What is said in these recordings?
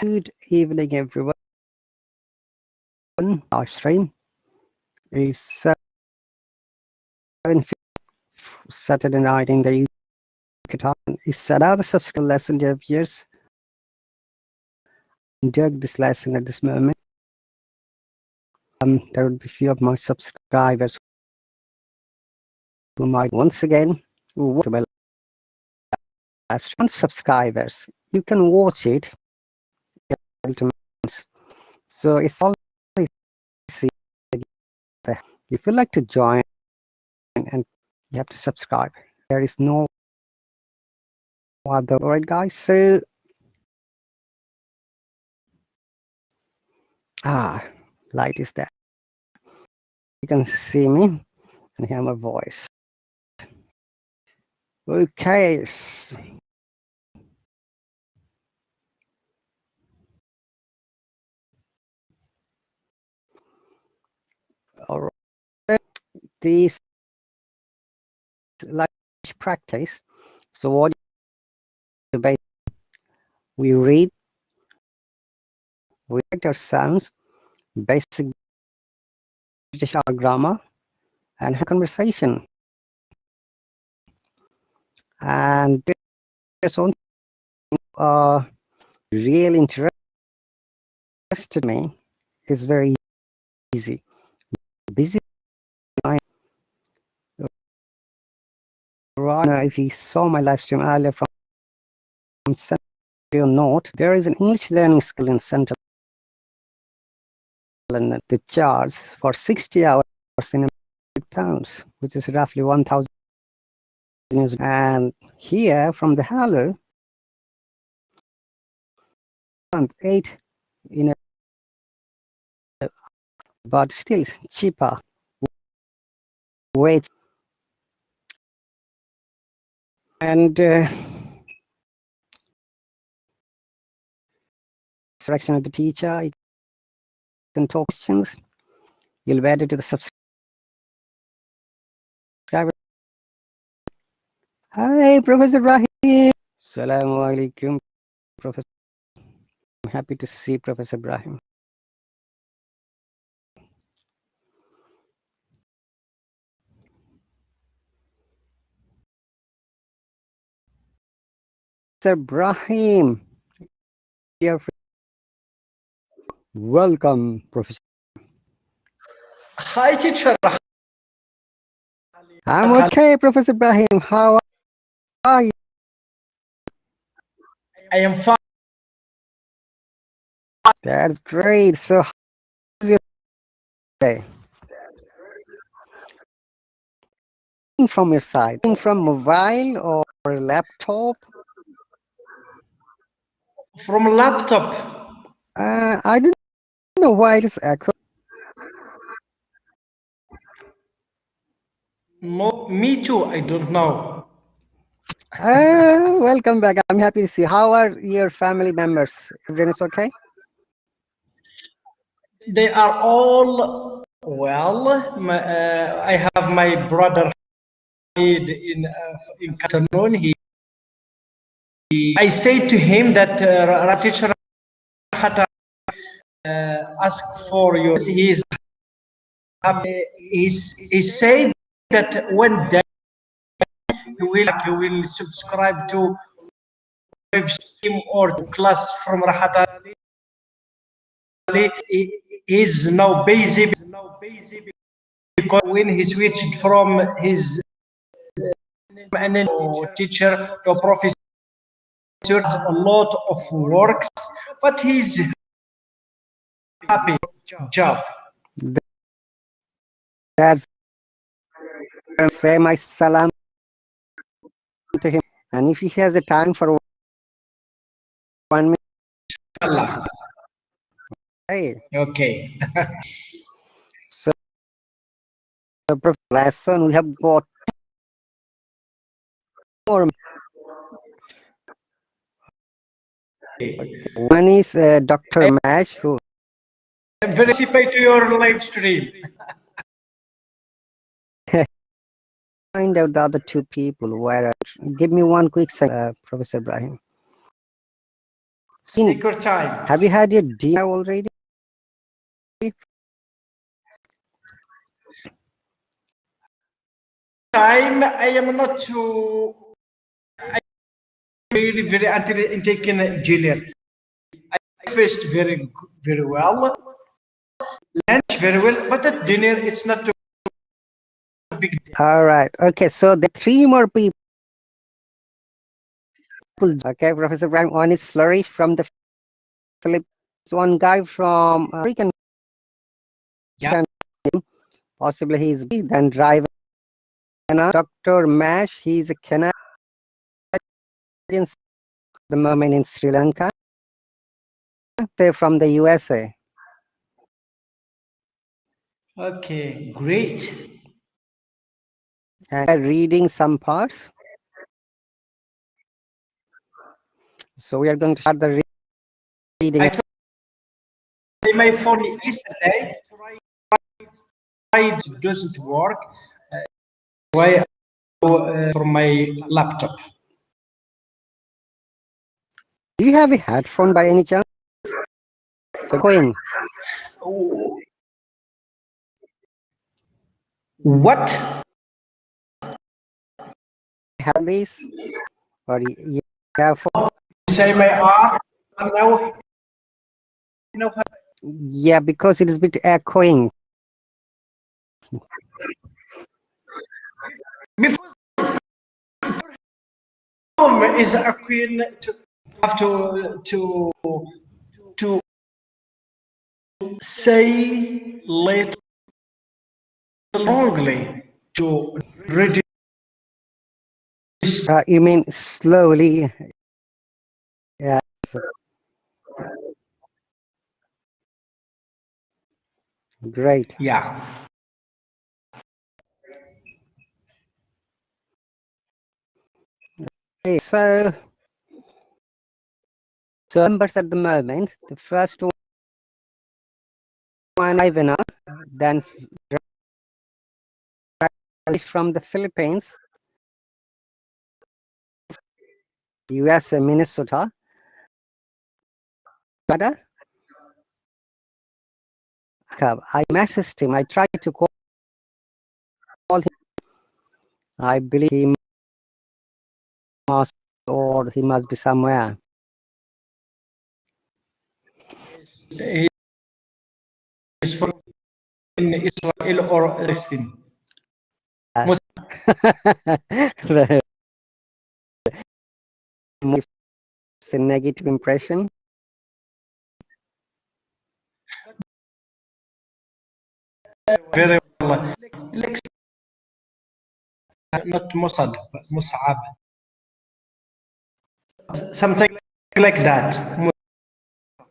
Good evening, everyone. LiveStream is 7 Saturday night in the UK time. It's another subscription lesson, dear viewers. Enjoyed this lesson at this moment. There will be a few of my subscribers who might once again watch my LiveStream. Subscribers, you can watch it. So it's always easy. If you like to join, and you have to subscribe. There is no other. All right, guys. So light is there. You can see me and hear my voice. Okay. All right. This light practice. So what we read our sounds, basic British grammar, and conversation. And there's one really interested me is very easy. Busy. Right now, if you saw my live stream earlier from Central Note, there is an English learning school in Central, and the charge for 60 hours in £100, which is roughly 1,000. And here from the Hallo, 8 in a, but still cheaper. Wait, and direction of the teacher. You can talk questions. You'll be added to the subscriber. Hi, Professor Rahim. Assalamu alaikum, Professor. I'm happy to see Professor Ibrahim. Sir Ibrahim, welcome, Professor. Hi, teacher. I'm okay, Professor Ibrahim. How are you? I am fine. That's great. So, how's your day? From your side, from mobile or laptop? From laptop. I don't know why it is echo. Me too. I don't know. Welcome back. I'm happy to see. How are your family members? Everyone is okay? They are all well. I have my brother in afternoon. I say to him that teacher ask for you. He said that one day he will subscribe to LiveStream or to class from RahatAli. He is now busy because when he switched from his teacher to a professor, a lot of works, but he's happy job. That's say my salam to him, and if he has a time for 1 minute, Allah. hey. Okay. So the lesson we have got more. One is Dr. Mash, who Participate to your live stream. find out the other two people where. Give me one quick second, Professor Ibrahim. Take your time. Have you had your dinner already? Time, I am not too very until in taking dinner. I first very well, lunch very well, but at dinner it's not too big. All right. Okay. So the three more people. Okay, Professor Brian. One is Flourish from the Philippines. One guy from American. Yeah. Possibly he's then driver. Dr. Mash. He's a Canadian. The moment in Sri Lanka. Say from the USA. Okay, great. And reading some parts. So we are going to start the reading. I tried my phone yesterday. It doesn't work. Why I go for my laptop? Do you have a headphone by any chance? Going. What? Have these? Or you have? Say my arm now. No, Yeah, because it is a bit echoing. because home is a queen to have to say little wrongly to reduce. You mean slowly? Yeah. Great. Yeah. Okay, so numbers at the moment. The first one, Ivan, then from the Philippines, USA, Minnesota. But I messaged him. I tried to call him. I believe he must, or he must be somewhere. He is from in Israel or Palestine. It's a negative impression. Very well. Not Mossad, but Mus'ab. Something like that.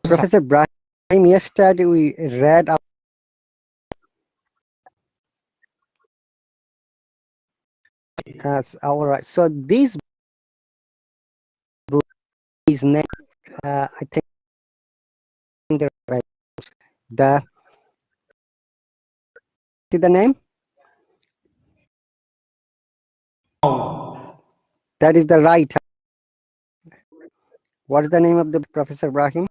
Professor Brahim, yesterday we read up. All right. So this book is named, I think, the see the name? Oh, That is the right. What is the name of the Professor Brahim?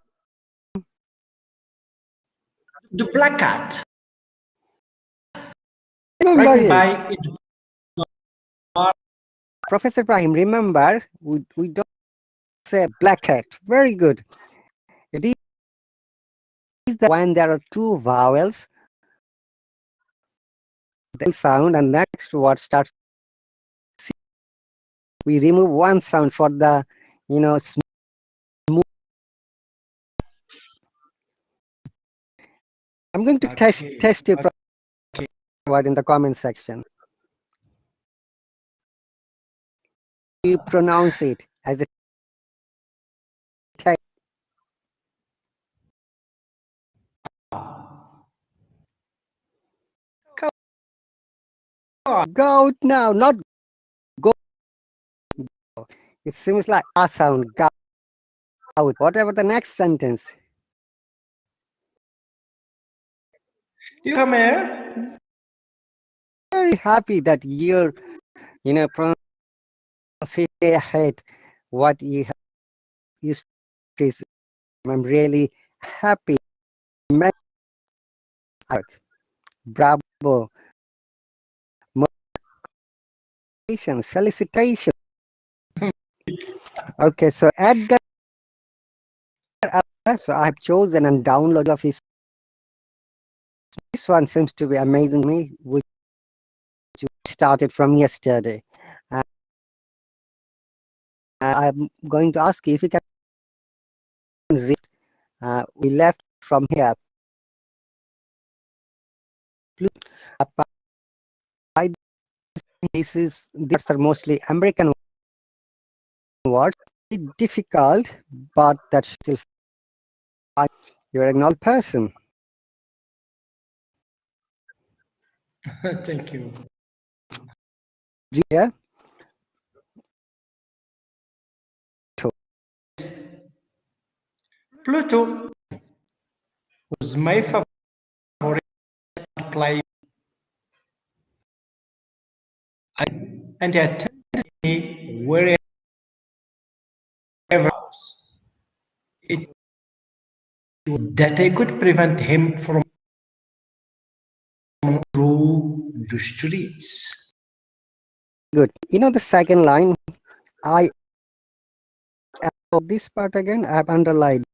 the Black Cat. Remember Written it. by Professor Brahim, remember, we don't say black cat. Very good. It is the when there are two vowels, the sound, and next word starts. We remove one sound for the, smooth. I'm going to test your word in the comment section. You pronounce it as a text. Goat now, not go. It seems like a sound. Gout. Whatever the next sentence. You come here. Very happy that you're, pronounce it ahead what you used to I'm really happy. Bravo. Felicitations. Okay, so Edgar, so I've chosen and download of his. This one seems to be amazing to me, which started from yesterday. I'm going to ask you if you can read. We left from here. These are mostly American words. Difficult, but that's still fine. You're an old person. Thank you. Yeah. Pluto was my favorite player, and he attended me wherever I was. It that I could prevent him from through the streets. Good. You know the second line. I this part again. I've underlined.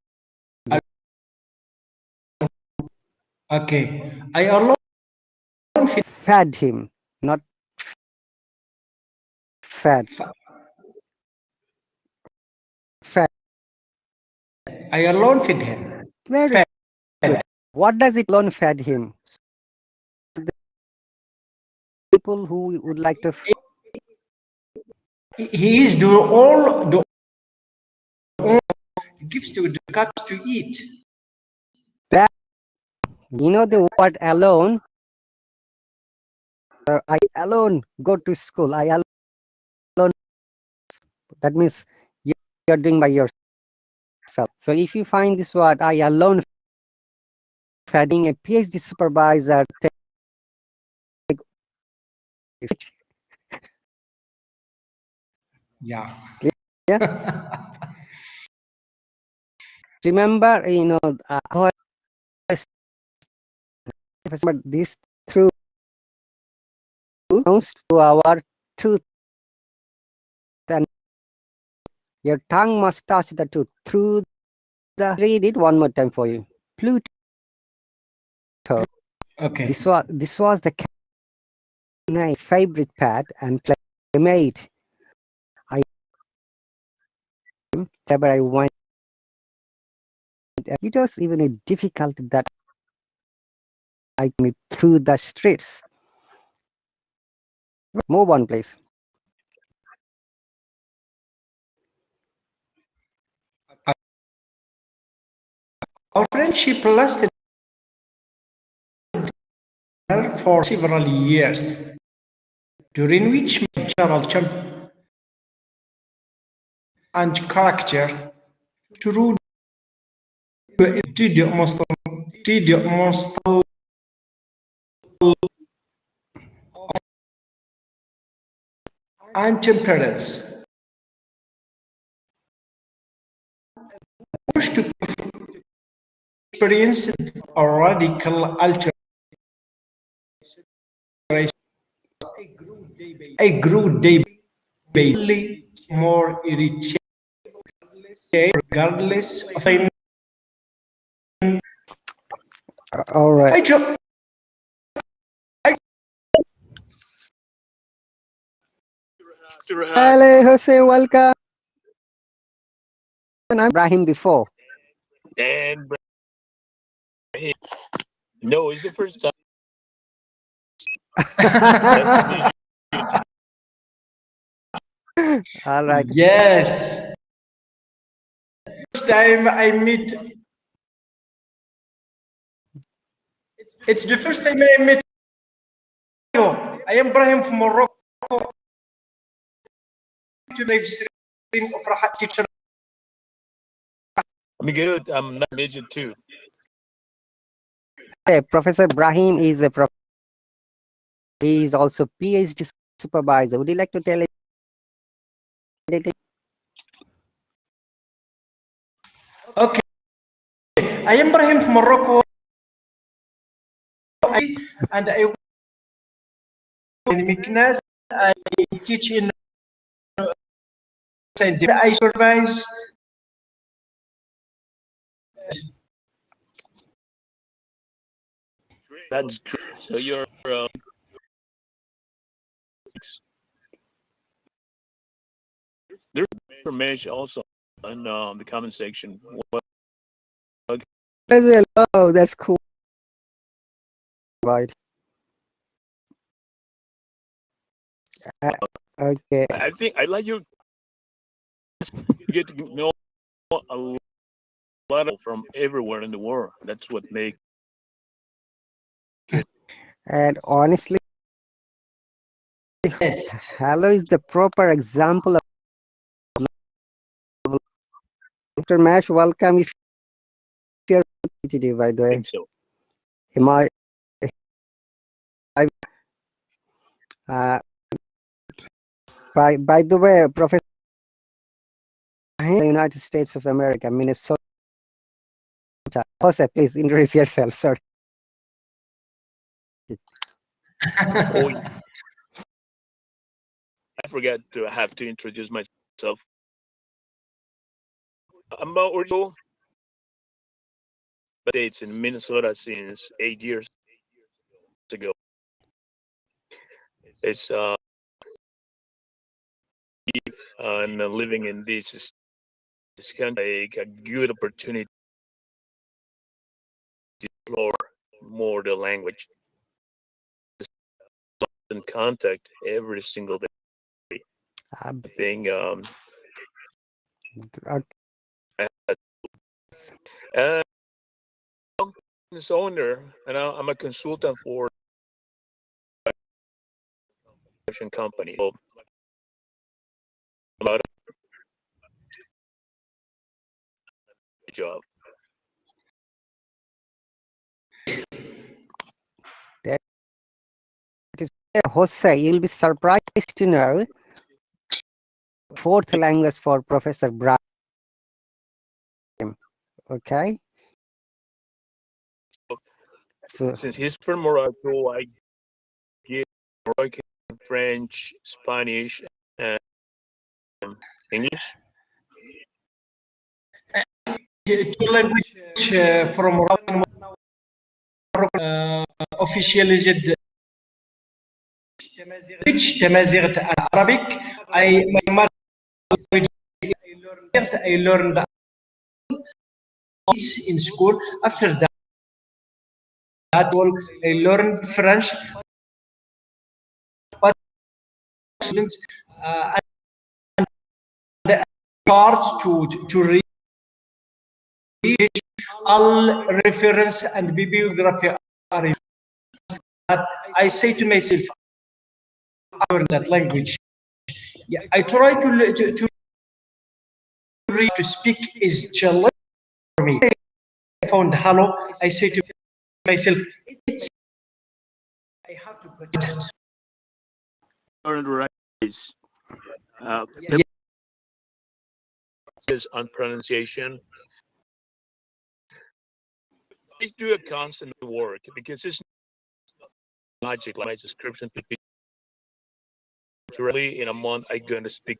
Okay, I alone Fed him, not fed. Fed. I alone feed him. Very Fed. good. What does it alone fed him? People who would like to. He is doing all the gives to the cats to eat. That, you know the word alone. I alone go to school. I alone. That means you're doing by yourself. So if you find this word, I alone feeding a PhD supervisor. Yeah. Yeah. Remember, this through to our tooth, and your tongue must touch the tooth through the. Read it one more time for you. Pluto. Okay. This was the favorite pet and playmate. Whenever I went, it was even a difficult that I me through the streets. Move on, please. Our friendship lasted for several years, during which my natural champ and character through did the most and temperance pushed to experience a radical alteration. I grew day by day more irritated regardless of All right. Hello, Jose. Welcome. I'm Ibrahim before. And no, it's the first time. Nice to meet All right. Yes. First time I meet. It's the first time I met you. I am Ibrahim from Morocco. To live stream of Rahat teacher. I'm good. I'm not midget too. Hey, Professor Ibrahim is a he is also PhD supervisor. Would you like to tell it? Okay. I am Ibrahim from Morocco, and I work in Meknes. I teach in I supervise. That's great. So you're there's information also in the comment section. As well. Oh, that's cool. Right. Okay. I think I like you get to know a lot of from everywhere in the world. That's what makes it. And honestly, Yes. Hallo is the proper example of Dr. Mash. Welcome if you're today, by the I way. think so. Hima, uh, by the way, Professor in the United States of America, Minnesota. Jose, please introduce yourself. Sorry. Oh, I forgot to have to introduce myself. I'm original States in Minnesota since 8 years ago. It's and living in this country, a good opportunity to explore more the language and contact every single day. I think and business owner, and I'm a consultant for a construction company. So a lot of job. that is Jose. You'll be surprised to know fourth language for Professor Brahim. Okay. So Since he's from Morocco, I get Moroccan, French, Spanish, and English. Two language from Morocco, officially which Tamazight Arabic. My mother language I learned in school. After that, I learned French. But students and start to read all reference and bibliography are in that. I say to myself, I learn that language. Yeah, I try to read, to speak is challenge for me. I found Hello. I say to myself, I have to put it. Learn the right ways. Yeah, Is on pronunciation. Please do a constant work because it's magic. Like my description to be literally in a month, I'm going to speak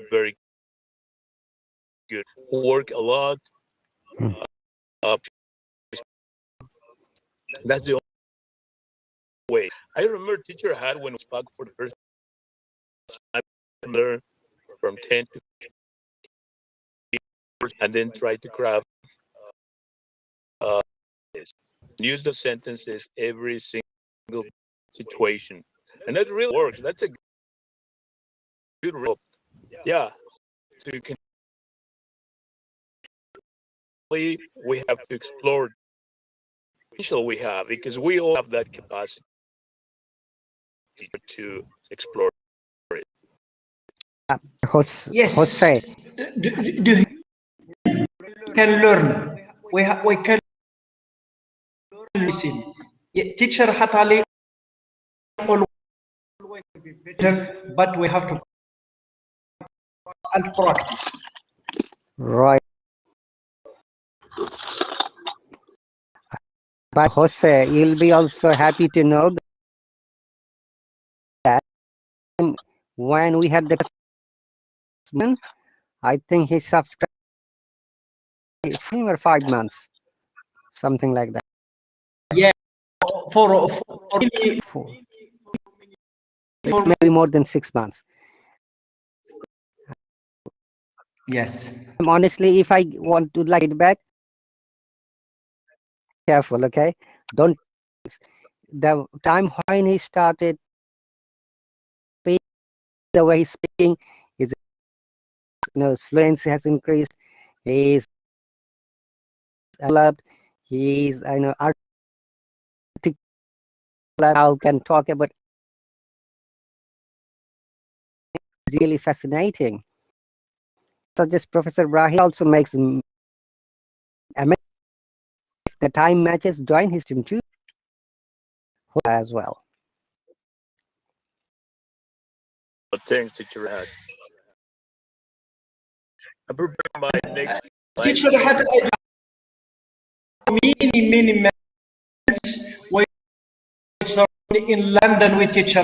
very good. Work a lot. Uh, that's the only way. I remember teacher had when we spoke for the first time, learn from 10 to 15 and then try to craft this. Use the sentences every single situation. And that really works. That's a good rule. Yeah. To we have to explore the potential we have because we all have that capacity to explore it. Jose, yes. Do can learn. We can listen. Yeah, teacher RahatAli always be better, but we have to and practice. right. But Jose, you'll be also happy to know that when we had the man, I think he subscribed 4 or 5 months, something like that. Yeah, for me, It's maybe more than 6 months. yes. Honestly, if I want to like it back, careful, okay? Don't. The time when he started speaking, the way he's speaking, his his fluency has increased. He's developed. He's articulate. How can talk about really fascinating. Such as Professor Brahi also makes the time matches join his team too as well. Thanks, Teacher Rahat. I'm preparing my next live Teacher stream. had many moments when in London with teacher.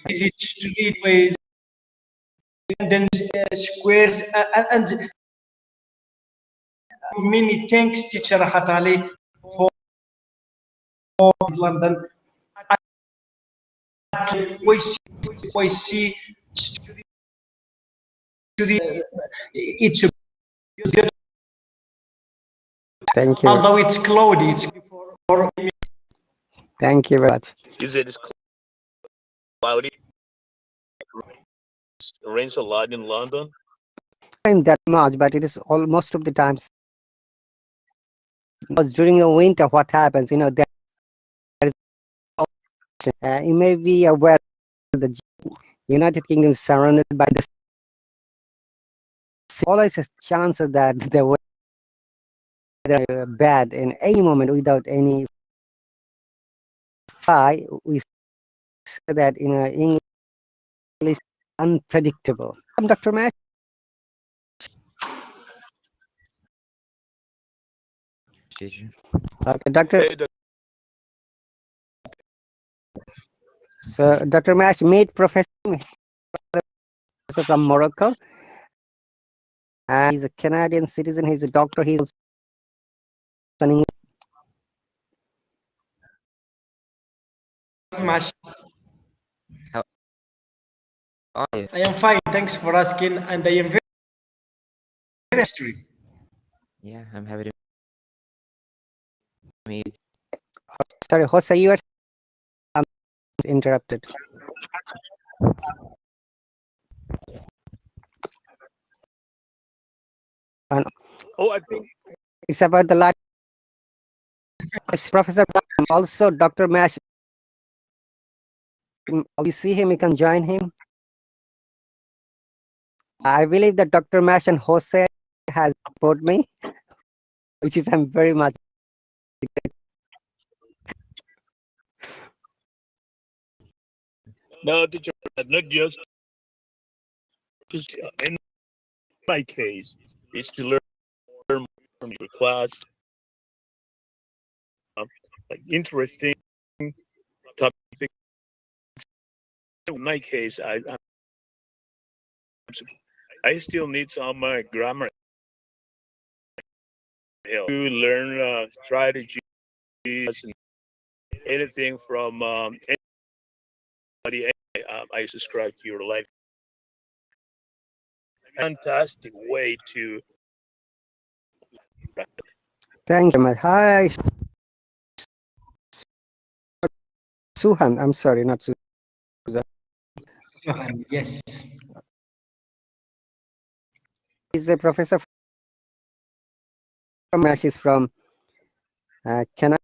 Visit street with London squares and many thanks teacher Hatali for London. We see it's beautiful, Thank you. although it's cloudy. It's for Thank you very much. You said it's cloudy. It rains a lot in London. Not that much, but it is all most of the times. Because during the winter, what happens? There is you may be aware the United Kingdom is surrounded by the sea. Always has chances that the weather bad in any moment without any fly. We say that in English, unpredictable. I'm Dr. Mash. Teacher. Okay, Doctor. Hey, So Dr. Mash made professor from Morocco, and he's a Canadian citizen. He's a doctor. He's also an English. much. How are you? I am fine. Thanks for asking, and I am very history. Yeah, I'm happy to meet you. Sorry, Jose, you are interrupted. And oh, I think it's about the life. Professor also Dr. Mash. You see him, you can join him. I believe that Dr. Mash and Jose has supported me, which is I'm very much. no, Teacher Rahat, not just in my case, it's to learn from your class, like interesting topic. In my case, I still need some grammar help to learn strategies and anything from anybody. I subscribe to your life. Fantastic way to. Thank you, Matt. Hi, Suhan. I'm sorry, not Susan. Yes. He's a professor from Mash. Is from Canada,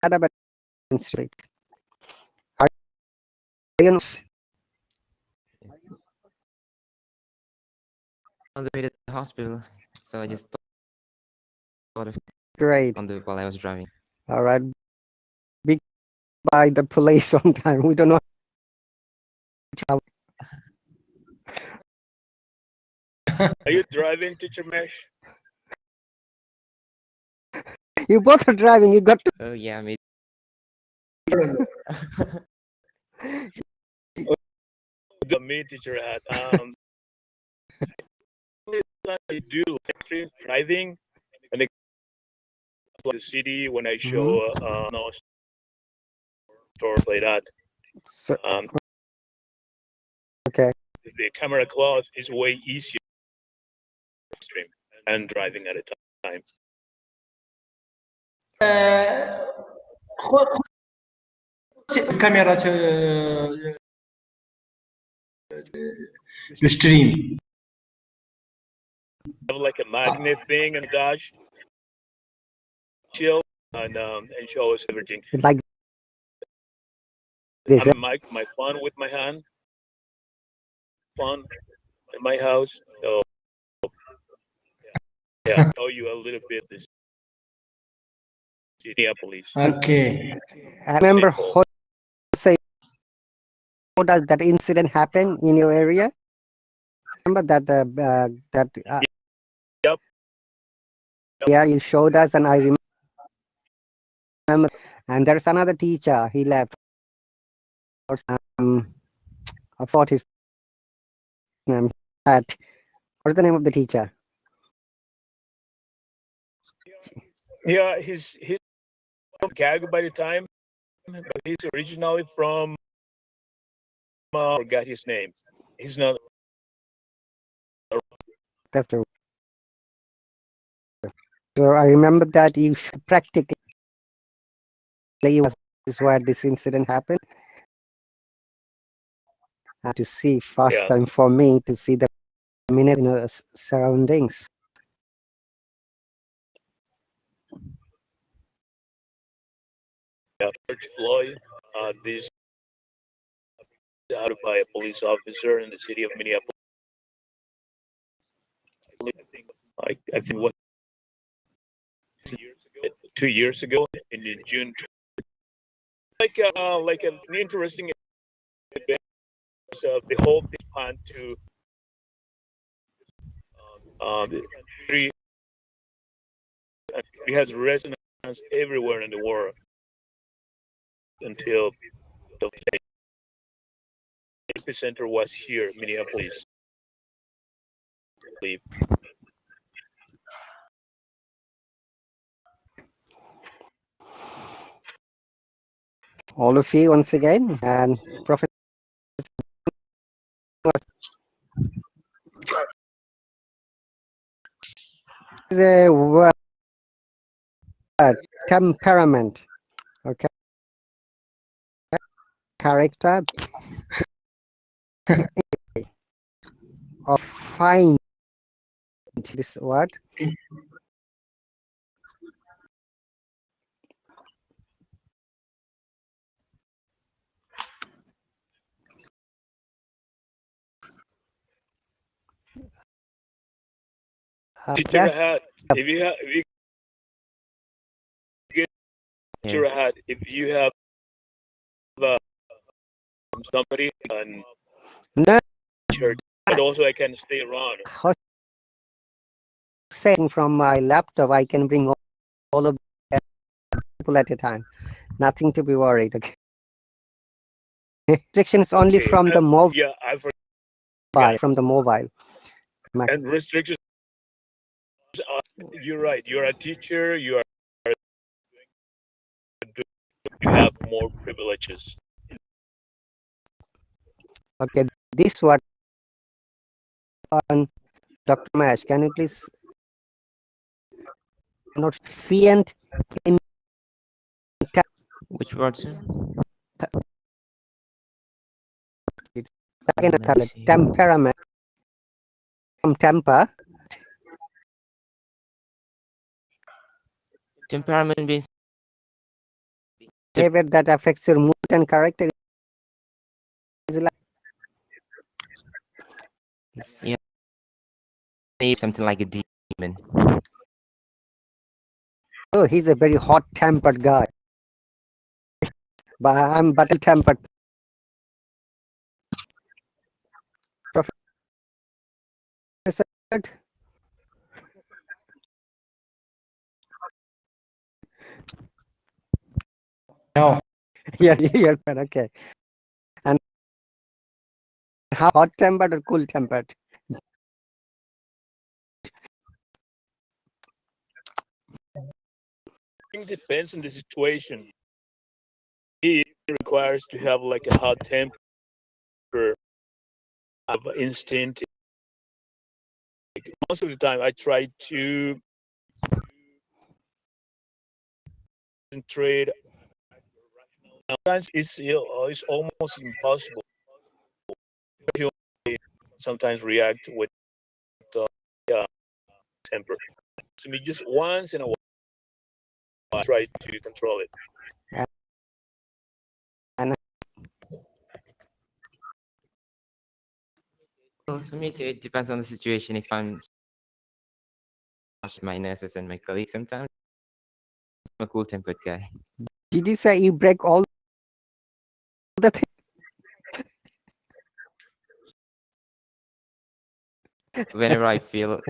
but Street. Are you On the way to the hospital, so I just thought of great? while I was driving. All right. Big by the police sometime. We don't know how. Are you driving, Teacher Mesh? You both are driving. You got to. Oh yeah, maybe. The me teacher had I do experience driving and the city when I show no stores like that. So, Um, okay. the camera close is way easier stream and driving at a time. كاميرا الستريم. Have like a magnet thing and dash chill and show us everything. Like this. I'm my phone with my hand, phone in my house. So yeah, show you a little bit this Minneapolis. Okay. I remember Jose, how does that incident happen in your area? Remember that Yep. yeah, you showed us, and I remember. And there's another teacher. He left. Or I forgot his name. At what's the name of the teacher? Yeah, he's from Chicago by the time, but he's originally from I forgot his name. He's not. That's true. So I remember that you should practically is where this incident happened. To see first Yeah. time for me to see the minute surroundings. Yeah, George Floyd. This out by a police officer in the city of Minneapolis. I think what 2 years ago in June. Like an interesting event. The whole thing span to the country. It has resonance everywhere in the world until the epicenter was here, Minneapolis. I believe. All of you once again, and Professor is a word, temperament, okay, character of find this word. Teacher Yeah, Rahat, if you get Teacher Yeah. Rahat, if you have somebody on no, church, but also I can stay around. saying from my laptop, I can bring all of the people at a time. Nothing to be worried. Okay. Restrictions only Okay. from the mobile. Yeah, I forgot. From the mobile. And restrictions. You're right. You're a teacher. You have more privileges. Okay, this what on Dr. Mash. Can you please not fient in Which word, sir? Let me see. temperament from temper? Temperament means Behavior that affects your mood and character is like Yeah. Something like a demon. oh, he's a very hot-tempered guy. But I'm tempered. Professor, You're okay. And how hot tempered or cool tempered? It depends on the situation. It requires to have like a hot temper of instinct. Most of the time, I try to concentrate. Sometimes it's almost impossible. You sometimes react with the temper. So me just once in a while, I try to control it. And Well, for me, it depends on the situation. If I'm my nurses and my colleagues, sometimes I'm a cool-tempered guy. did you say you break all the things? Whenever I feel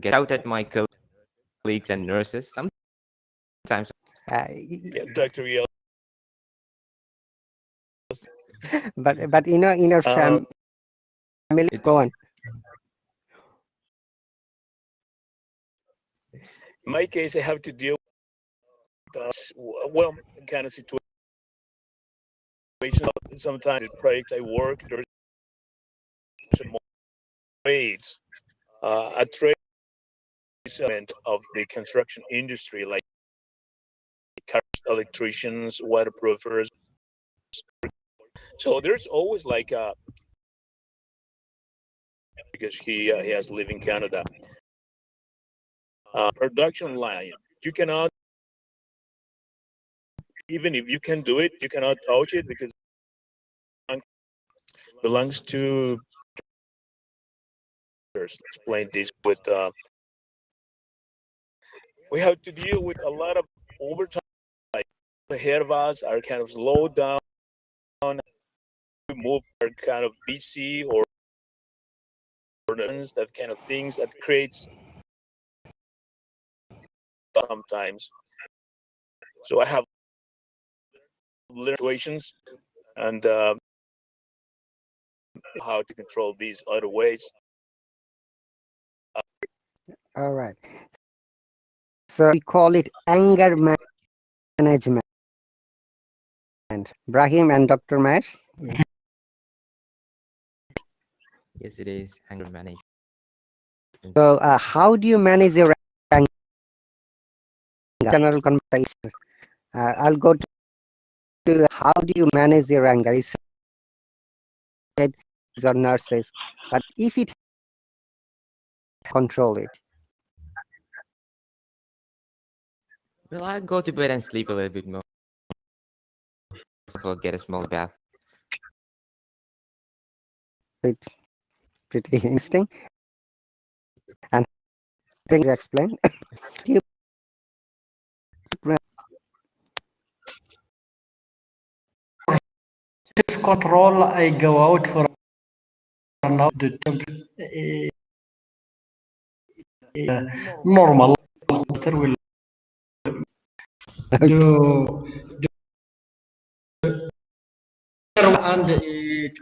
get out at my colleagues and nurses, sometimes Yeah, Dr. Yell. but in our family, go on. In my case, I have to deal with well, kind of situation. Sometimes the project I work, there's some trades, a trade element of the construction industry, like electricians, waterproofers. So there's always like because he has lived in Canada, production line. You cannot, even if you can do it, you cannot touch it because it belongs to. Explain this with. We have to deal with a lot of overtime. Like ahead of us are kind of slowed down. We move are kind of busy or that kind of things that creates sometimes. So I have situations and how to control these other ways. All right. So we call it anger management. Brahim and Dr. Mash. yes, it is anger management. So how do you manage your anger? General conversation. I'll go to how do you manage your anger? You said these are nurses, but if it control it. Well, I go to bed and sleep a little bit more. Or get a small bath. It's pretty interesting. And thing to explain. You control, I go out for an hour. The normal water will do and it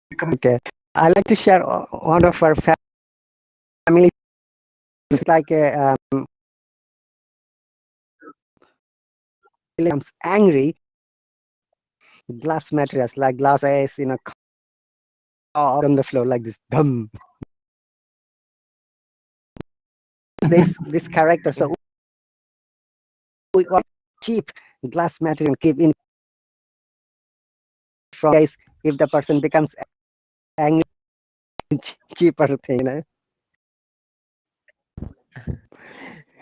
become okay. I like to share one of our family. It's like a becomes angry. Glass materials like glasses in a car on the floor like this. Dumb. This character. So we want cheap glass material and keep in from case if the person becomes angry, cheaper thing, you know.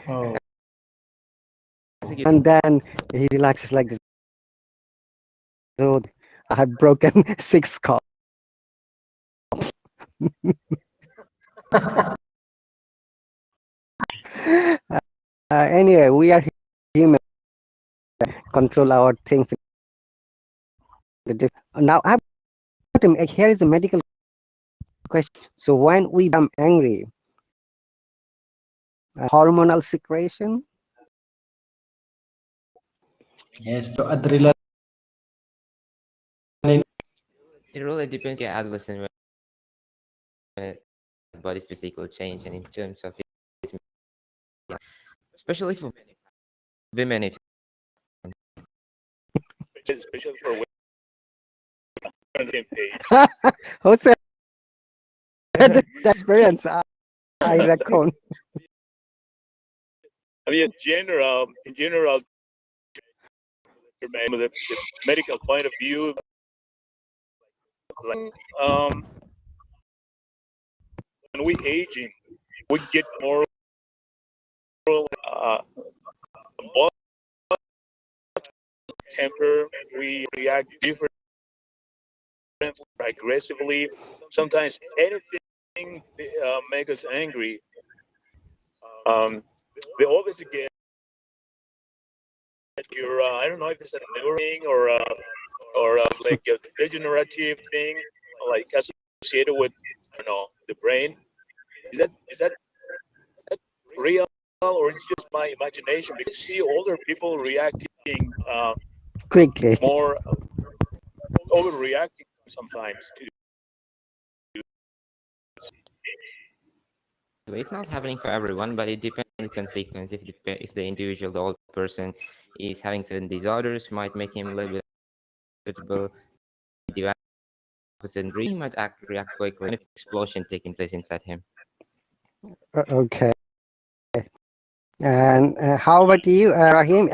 oh. And then he relaxes like this. So I have broken 6 cups. Anyway, we are human. Control our things. Now, here is a medical question. So when we become angry, hormonal secretion. Yes, to adrenaline. It really depends on adolescent when body physical change, and in terms of his, especially for women, it especially for women on the same page. Jose had that experience, I reckon. I mean, in general, from the medical point of view, like, when we aging, we get more body temper. We react differently, aggressively. Sometimes anything make us angry. The older you get, you're I don't know if it's a neuroing or like a degenerative thing, like associated with the brain. Is that real, or it's just my imagination? Because I see older people reacting Quickly. more, overreacting sometimes to. it's not happening for everyone, but it depends on the consequence. If the individual, the old person, is having certain disorders, might make him a little bit irritable. The opposite reason, he might react quickly. An explosion taking place inside him. Okay. And how about you, Rahim?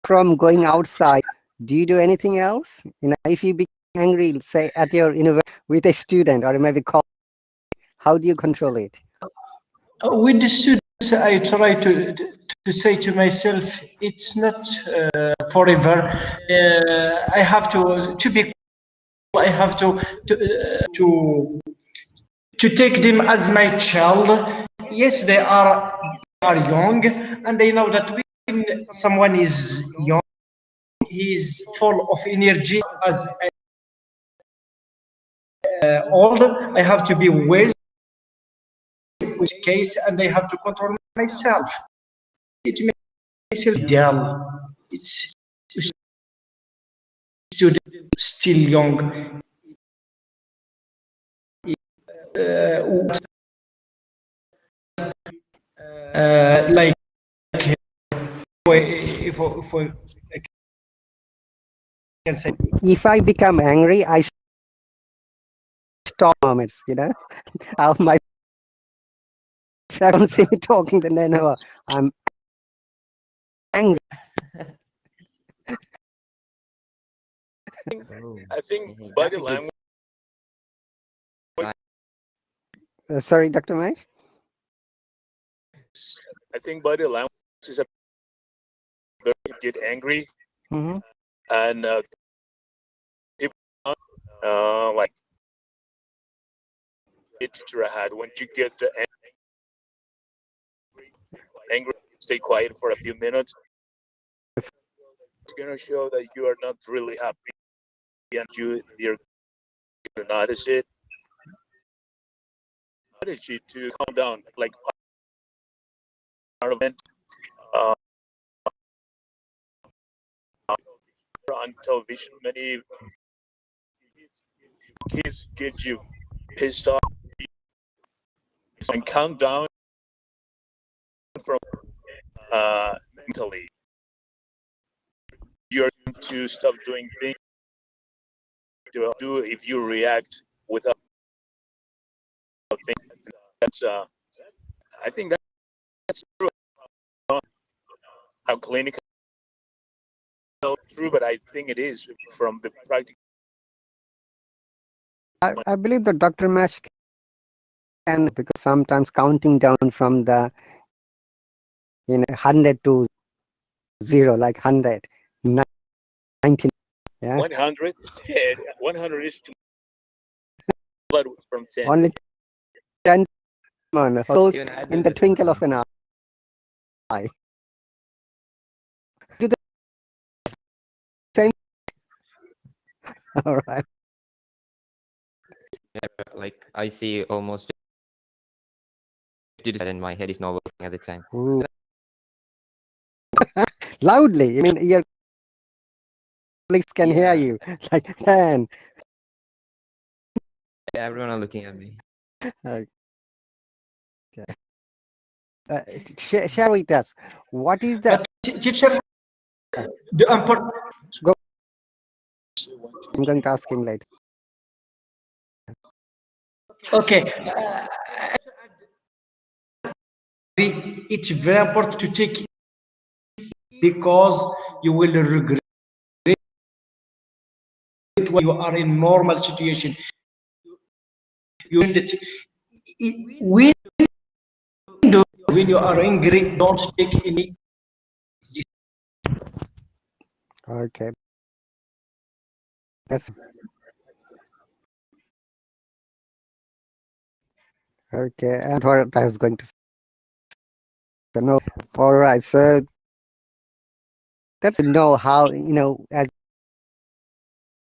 From going outside, do you do anything else? If you become angry, say at your university with a student or maybe call, how do you control it? With the students, I try to say to myself, it's not forever. I have to be. I have to take them as my child. Yes, they are young, and I know that when someone is young, he is full of energy. As old, I have to be wise with case, and I have to control myself. It makes myself dull. It's student still young. Like if I can say, If I become angry, I stop moments. My friend don't see me talking, then they know I'm angry. Oh, I think that's body a good language. sign. Sorry, Dr. Mesh? I think body language is a get angry, Mm-hmm. and people like it's Rahat. When you get angry, stay quiet for a few minutes. It's gonna show that you are not really happy, and you're gonna notice it. Notice you to calm down, like Parliament. Uh, on television, many kids get you pissed off and calm down from mentally. You're going to stop doing things you do if you react without thinking. That's I think that's true. How clinical true, but I think it is from the practical. I believe that Dr. Mesh can, because sometimes counting down from the 100 to 0, like 100, 90, yeah, 100, yeah, 100 is too blood from 10. only 10 goes Even I in do the the twinkle of same. an eye. Do the same. All right. Yeah, like I see almost 50 and my head is not working at the time. Ooh. Loudly. I mean, you're colleagues can hear Yeah. you. Like, man. Everyone are looking at me. Okay. Share with us what is the But teacher, the important. go. I'm going to ask him later. Okay, it's very important to take because you will regret when you are in normal situation. You when when you are angry, don't take any. Okay, that's okay. And what I was going to say, no. All right, so that's know how as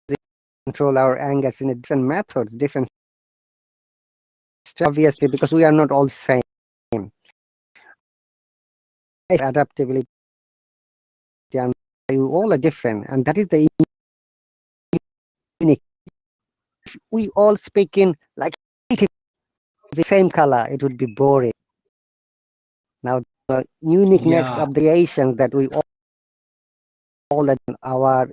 we control our angers in a different methods, different obviously because we are not all same. Adaptability and you all are different, and that is the unique. If we all speak in like the same color, it would be boring. Now the uniqueness Yeah, of the Asians that we all our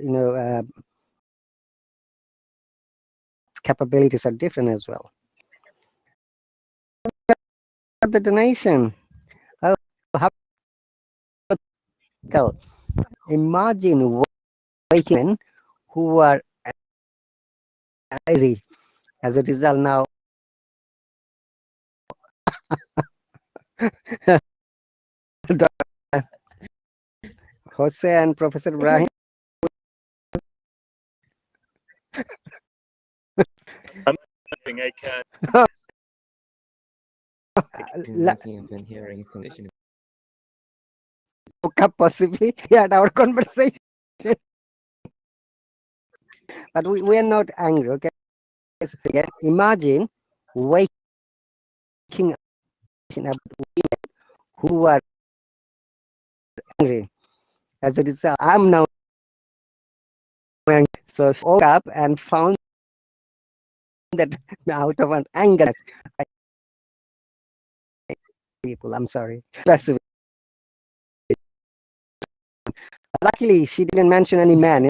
capabilities are different as well. The donation. Oh, how about imagine waking who are angry as a result now. Jose and Professor Ibrahim. I'm nothing. I can't. Thinking of and hearing condition. Woke up possibly at our conversation, but we are not angry. Okay, so again, imagine waking up who are angry as a result. I'm now angry. So she woke up and found that out of an anger people. I'm sorry. Specific. Luckily, she didn't mention any man.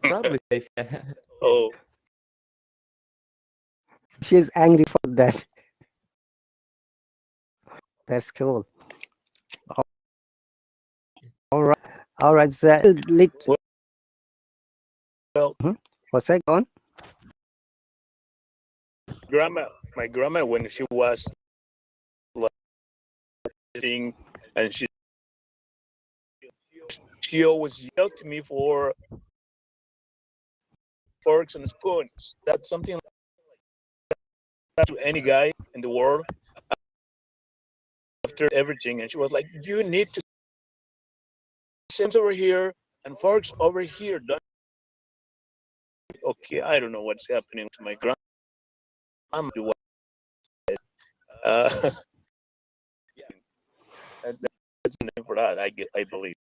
Probably safe. Oh, She's angry for that. That's cool. All right. All right. So, well, what's that on? my grandma, when she was like eating, and she always yelled to me for forks and spoons. That's something to any guy in the world after everything. And she was like, "You need to spoons over here and forks over here." Okay, I don't know what's happening to my grandma. Uh, that's the name for that. I believe.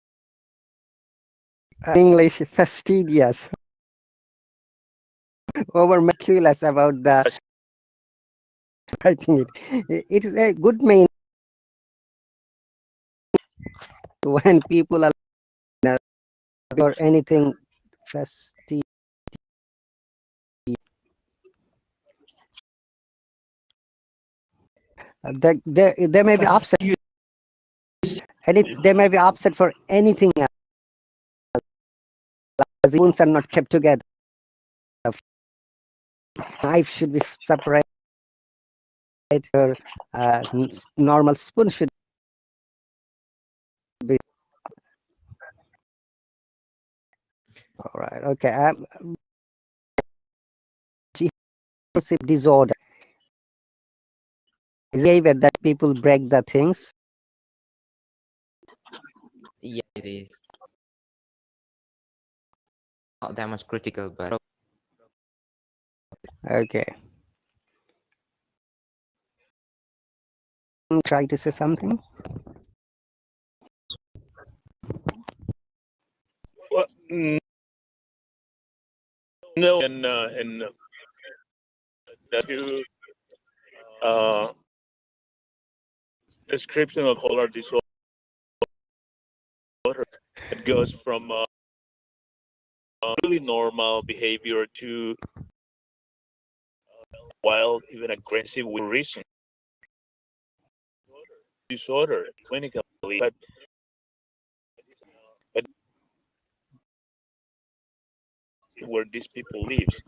English fastidious, over meticulous about the writing it. It is a good main when people are or anything fastidious. They may be upset. They may be upset for anything else. The wounds are not kept together. Knife should be separated. Or normal spoon should be. All right. Okay. Compulsive disorder is behavior that people break the things. Yeah, it is. Not that much critical, but Okay. Try to say something. Well, no, and that you uh, description of bipolar disorder, it goes from really normal behavior to wild, even aggressive with reason disorder clinically, but where these people lives.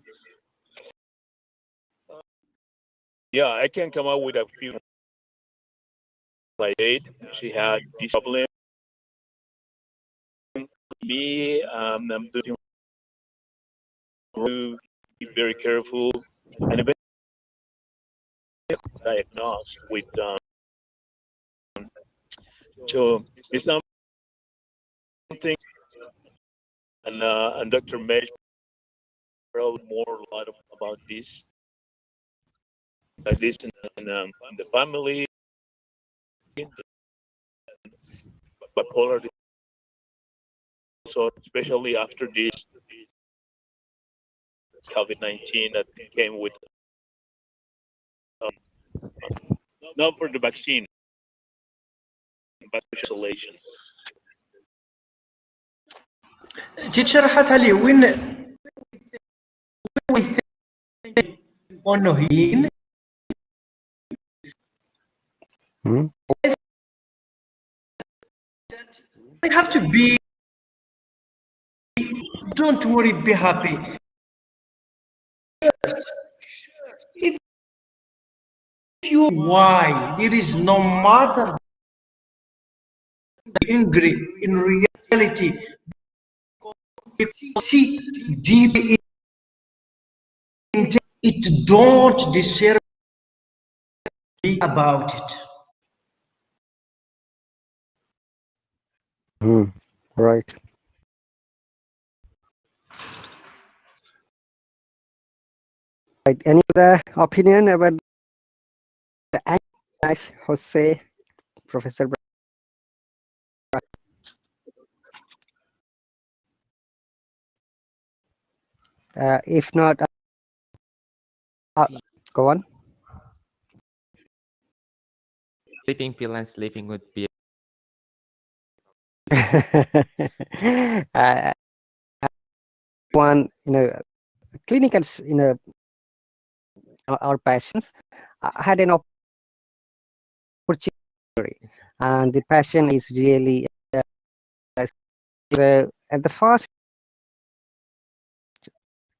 Yeah, I can come up with a few. Like she had this problem. Me, I'm doing to be very careful, and eventually diagnosed with. So it's something, and Dr. Mesh probably more a lot about this, like this, in the family, bipolar disorder, especially after this COVID-19 that came with, not for the vaccine, but isolation. Teacher Rahat Ali, when we think on healing, Hmm? we have to be, don't worry, be happy. If you why, there is no matter angry in reality, see deep in it, don't deserve be about it. Hmm. Right. Right. Any other opinion about the Ash Jose, Professor? If not, go on. Sleeping pill and sleeping would be uh, one, clinicals, our patients had an opportunity, and the patient is really at the first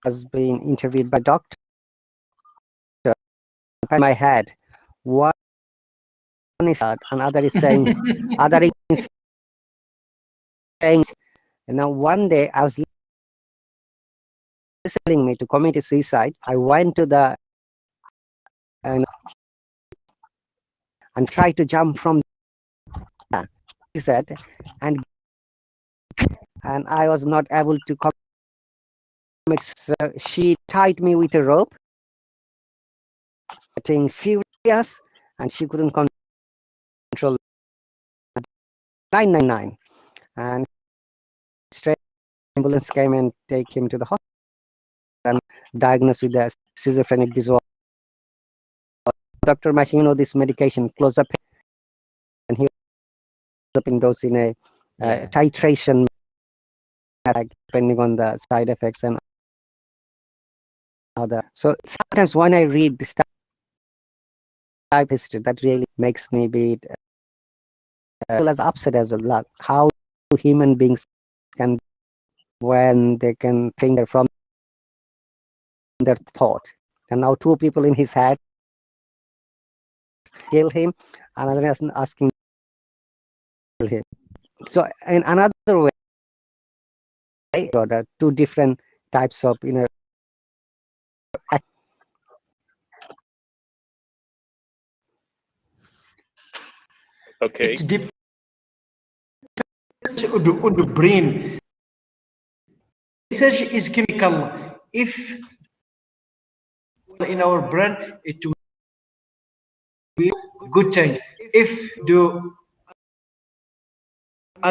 was being interviewed by doctor in my head. One is that, another is saying, other is saying. And now one day I was listening me to commit suicide. I went to the and tried to jump from the set, and I was not able to commit. So she tied me with a rope, getting furious, and she couldn't control 999, and straight ambulance came and take him to the hospital and diagnosed with a schizophrenic disorder. Dr. Machine, this medication close up, and he was developing those in a titration depending on the side effects and other. So sometimes when I read this type history, that really makes me be as upset as a lot. How human beings can, when they can think from their thought, and now two people in his head kill him, another is asking to kill him. So in another way, or two different types of Okay. It depends on the brain. Message is chemical. If in our brain, it will be good thing. If the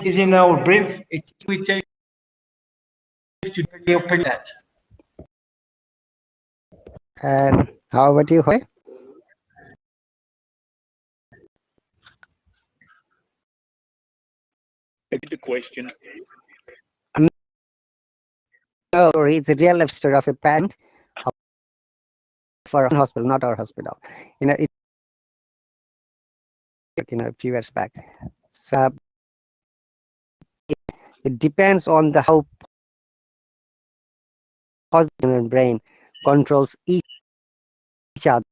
is in our brain, it will take to open that. And how about you, Hoy? I get the question. No, it's a real life story of a parent for a hospital, not our hospital. A few years back. So it depends on the how positive brain controls each other.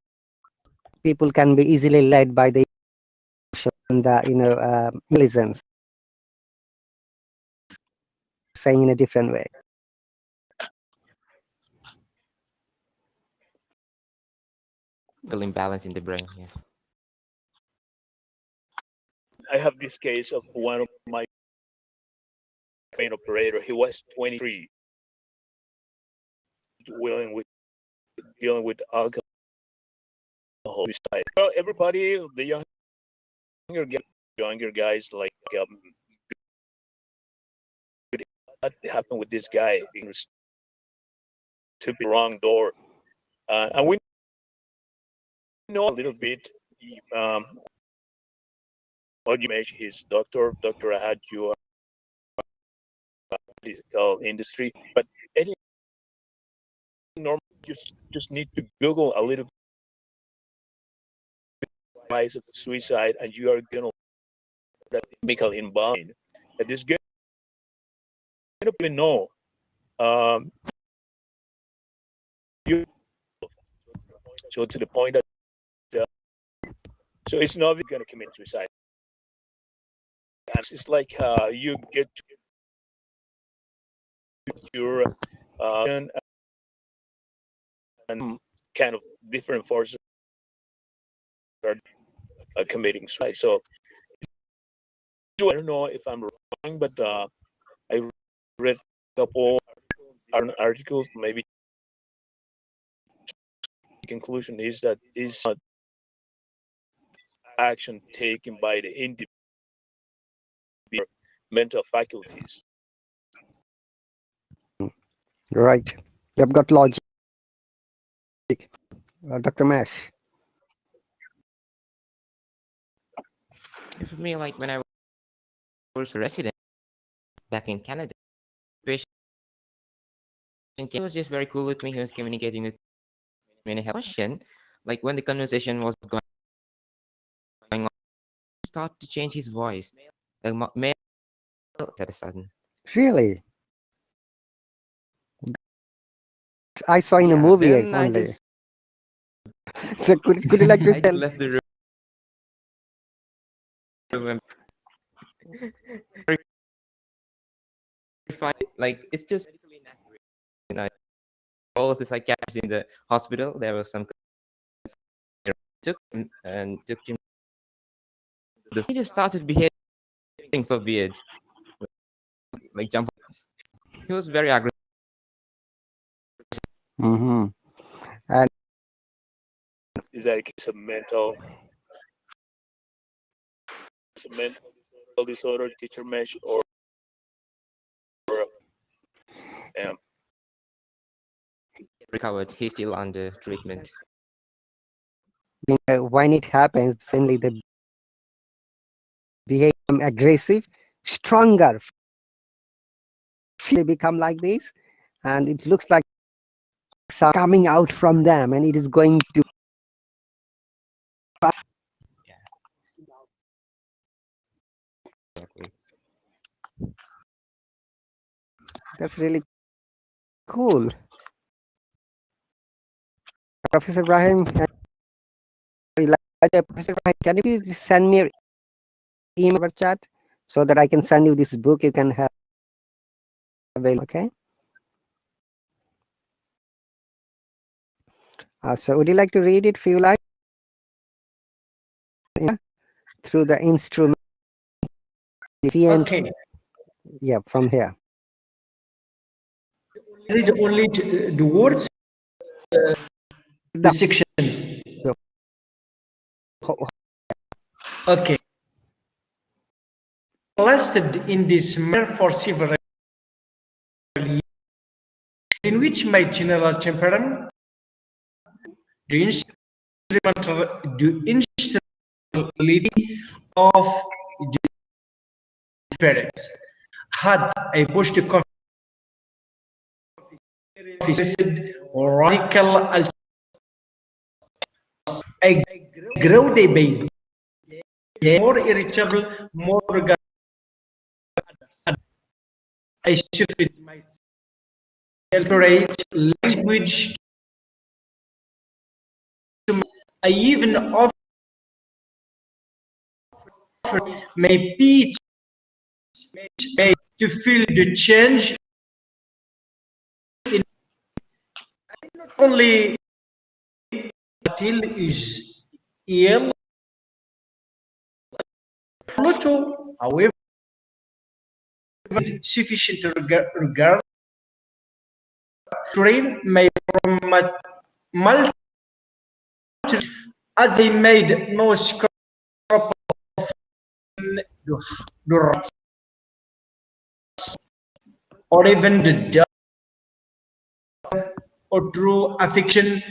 People can be easily led by the emotion, the intelligence, saying in a different way. Imbalance in the brain. Yeah. I have this case of one of my main operator. He was 23, dealing with alcohol. Well, everybody, the younger guys, like what happened with this guy? He was to the wrong door, and we know a little bit. What you mentioned, his Dr. Rahat, you are medical industry, but any normal, just need to Google a little bit of suicide, and you are gonna that chemical involved. That is going to know. Um, you, so to the point that so it's not going to commit suicide. And it's like you get your and kind of different forces are committing suicide. So I don't know if I'm wrong, but I read a couple articles. Maybe the conclusion is that is not action taken by the individual mental faculties. Right. You've got logic, Dr. Mash. For me, like when I was a resident back in Canada, patient he was just very cool with me. He was communicating with me and I had a question. Like when the conversation was going on, he started to change his voice. Like male at a sudden. Really? I saw in a Yeah, movie then I only. just So could you like to I just tell? left the room and like it's just you know all of the psychiatrists in the hospital. There was some took him and took him. He just started behaving so weird, like jump. He was very aggressive. Mm-hmm. And Is that a case of mental disorder, teacher mesh, or um, Recovered. He's still under treatment. when it happens, suddenly the behavior aggressive, stronger. They become like this, and it looks like some coming out from them, and it is going to. Exactly. That's really cool. Professor Ibrahim, Professor Ibrahim, can you please send me your email or chat so that I can send you this book you can have available, okay? So would you like to read it if you like? Yeah, through the instrument. Okay. Yeah, from here. Read only the words, the section. Okay. Lasted in this manner for several years. in which my general temperament, the instrumentality of difference had a positive radical a grow day baby more irritable, more regard. I shifted my self-rate language to I even offer my pitch to feel the change in not only until is ill Pluto, however, sufficient regard train may from multi as they made no scope the rats or even the dog or true affection,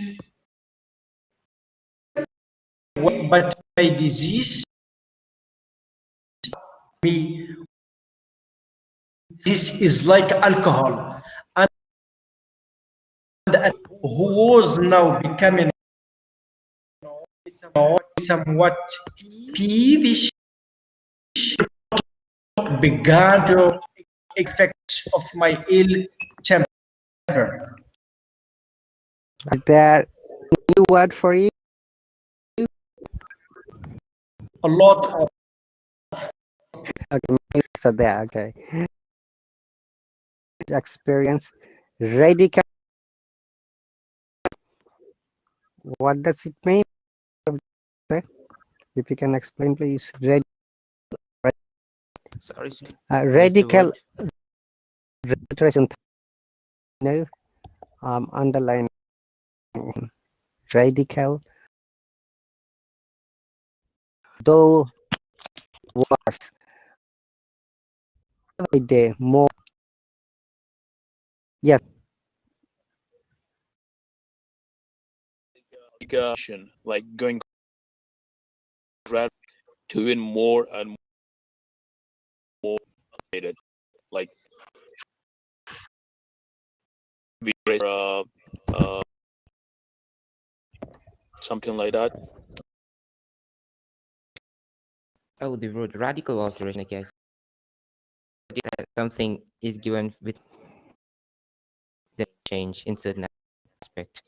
but my disease me this is like alcohol and who was now becoming somewhat peevish began to effects of my ill temper. Is there a new word for you? A lot of Okay, so there, okay. Experience radical. What does it mean? If you can explain, please. Sorry, sir. What's the Radical word? reiteration. No, underline radical. Though worse, every day more. Yes, Like going to even more and more related, like uh, something like that. Oh, the word radical alteration, I guess. Something is given with the change in certain aspect.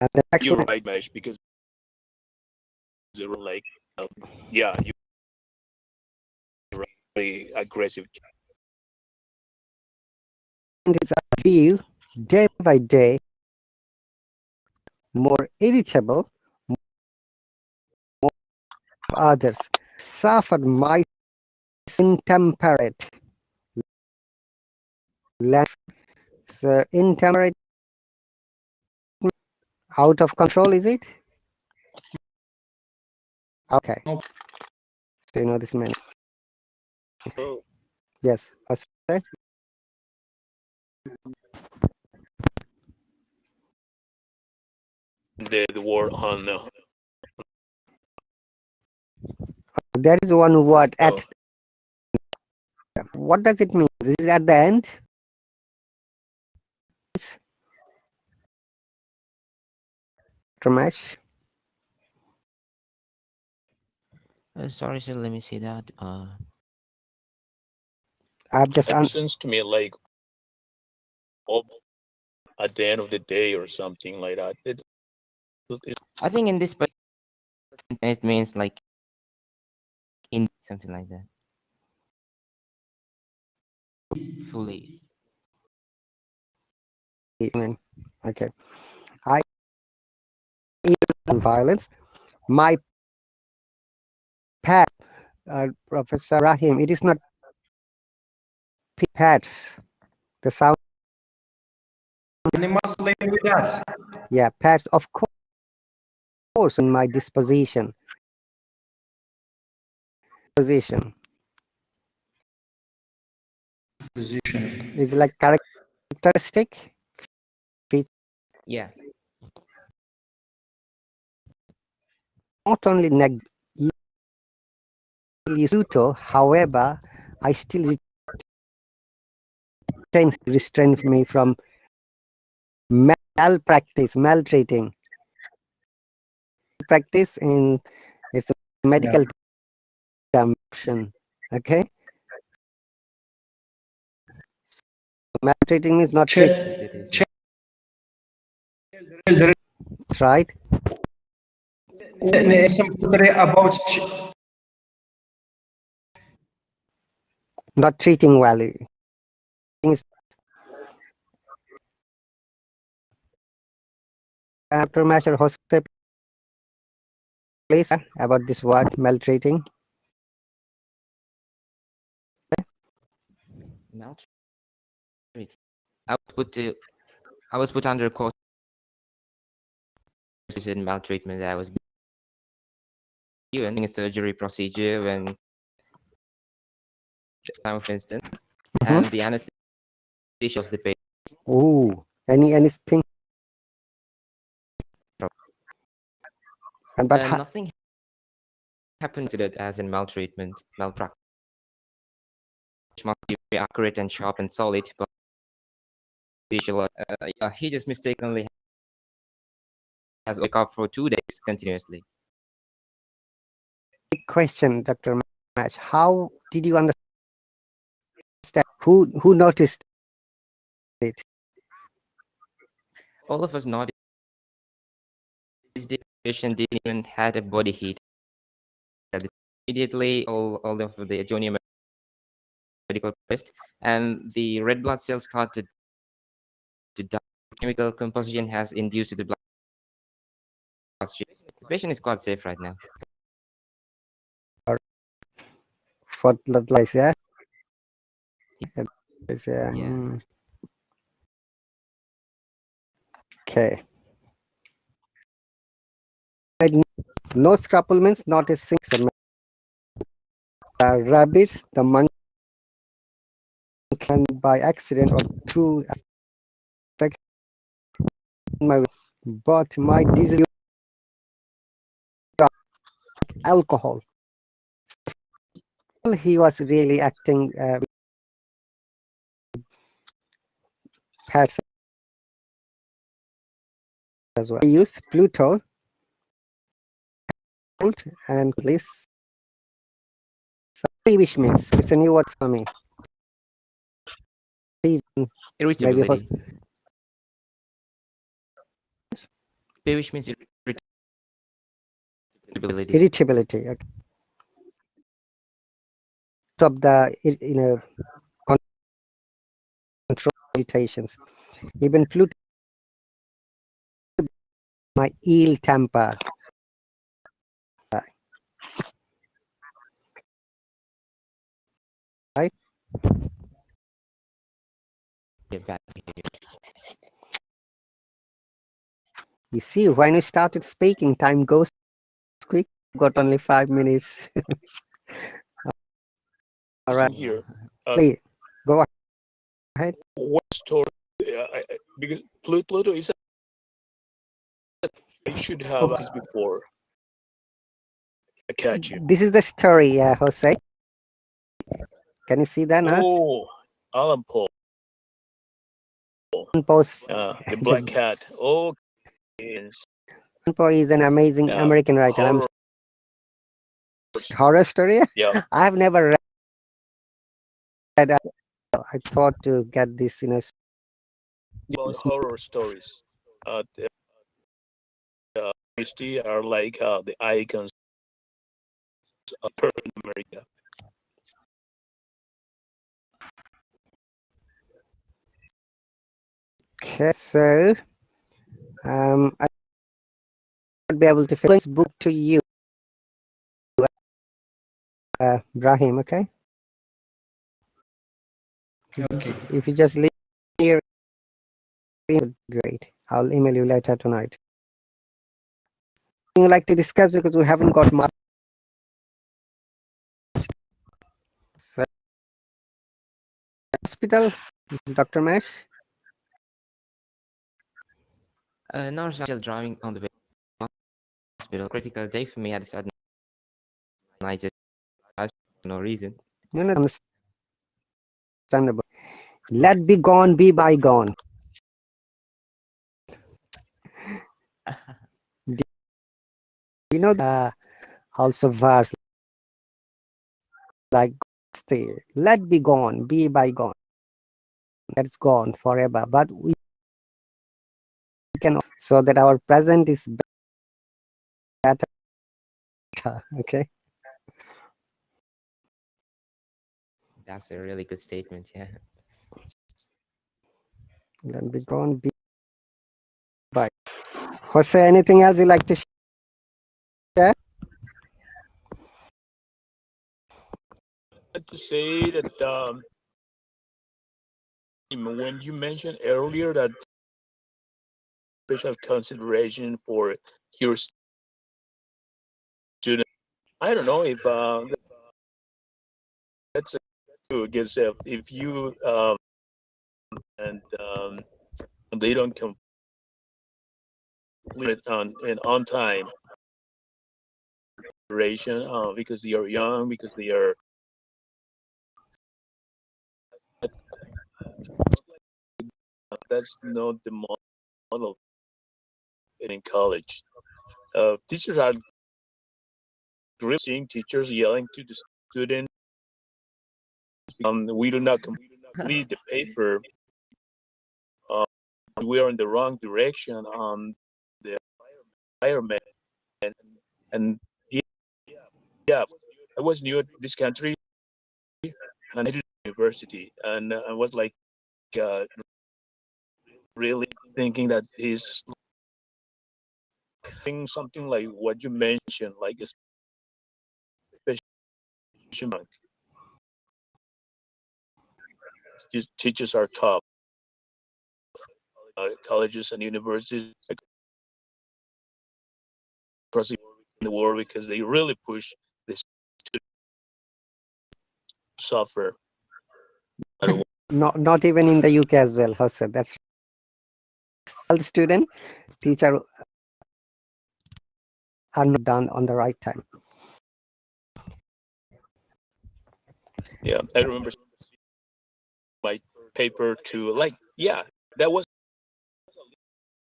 and the next You're one right, Mesh, because like yeah, you're really aggressive. is I feel day by day more irritable. More others suffered my intemperate. So intemperate, out of control, is it? Okay. So you know this man. Oh. Yes. What's that? The word on There is one word oh, at. What does it mean? This is at the end. Ramesh, Sorry, sir. Let me see that. I've just it seems to me like oh, at the end of the day or something like that. It's I think in this it means like in something like that. Fully. okay. I even violence. My pet, Professor Rahim. It is not pets. The sound. animals living with us. Yeah, pets. Of course, in my disposition. Position. Position. It's like characteristic. Yeah. Not only Pluto, however, I still restrains me from malpractice, maltreating. Practice in it's a Yeah. medical term. Okay, maltreating is not treat. Yes, it is. Children, That's right. something about Not treating well. Is after Master Jose, please about this word maltreating. Maltreat. I was put under court in maltreatment. I was given a surgery procedure when time of instance, and the anesthesia was the patient. Oh, anything. But Nothing happened to that as in maltreatment, malpractice. Must be very accurate and sharp and solid, but he just mistakenly has wake up for 2 days continuously. question, Dr. Match, how did you understand? Who noticed it? All of us noticed the patient didn't even had a body heat. Immediately, all of the junior medical test and the red blood cells started to die. Chemical composition has induced to the bloodstream. The patient is quite safe right now. For blood lies, yeah. Yeah. Okay. No scrapple means not a single. Rabbits, the monkey can by accident or through affect but my disease alcohol. He was really acting pets as well. He used Pluto and please. Peevish means it's a new word for me. Maybe Irritability. Peevish means irritability. irritability. Okay. Stop the control irritations. Even Pluto, my ill temper. Right? You see, when you started speaking, time goes quick. Got only 5 minutes. All right. Here, Please go ahead. what story? Because Pluto is. I should have okay. this before. I catch you. This is the story, Jose. Can you see that? Huh? Oh, Alan Paul. Post. The Black Cat. Oh, yes. Poe is an amazing American writer. Horror story. Yeah. I have never read. I thought to get this, Horror stories. Christie are like the icons of America. Okay, so I would be able to finish book to you, Brahim. Okay. Okay. If you just leave here, great. I'll email you later tonight. You like to discuss because we haven't got much. So, hospital Dr. Mesh? No, still driving on the way to the hospital. Critical day for me at a sudden. I just crashed for no reason. No, no, understandable. Let be gone, be bygone. Do you know also verse like stay, let be gone, be bygone. That's gone forever. But we can so that our present is better. Okay. That's a really good statement. Yeah. Let be gone, be by. Jose, anything else you like to share? To say that when you mentioned earlier that special consideration for your student, I don't know if that's true because if you and they don't complete it on time duration because they are young, because they are that's not the model in college. Teachers are really seeing teachers yelling to the students. We do not complete the paper. We are in the wrong direction on the environment. And yeah, I was new at this country and I did university, and I was like uh, really thinking that he's doing something like what you mentioned, like a special monk. Teachers are top. Colleges and universities across the world because they really push this software. Not even in the UK as well, Jose. That's all student, teacher are not done on the right time. Yeah, I remember my paper to like, yeah, that was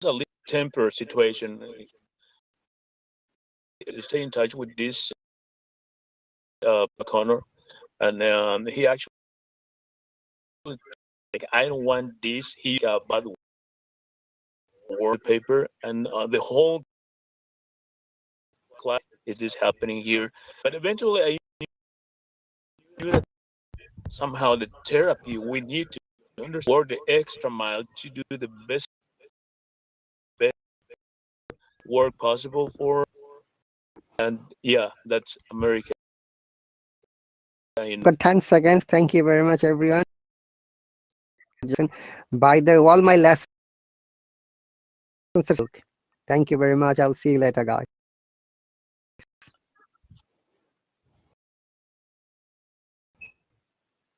a little temper situation. Stay in touch with this Connor, and he actually like, I don't want this. He got bad word paper, and the whole class is this happening here. But eventually, I knew that somehow the therapy we need to understand work the extra mile to do the best work possible for. And yeah, that's America. Got 10 seconds. Thank you very much, everyone. By the all my lessons. Thank you very much. I'll see you later, guys.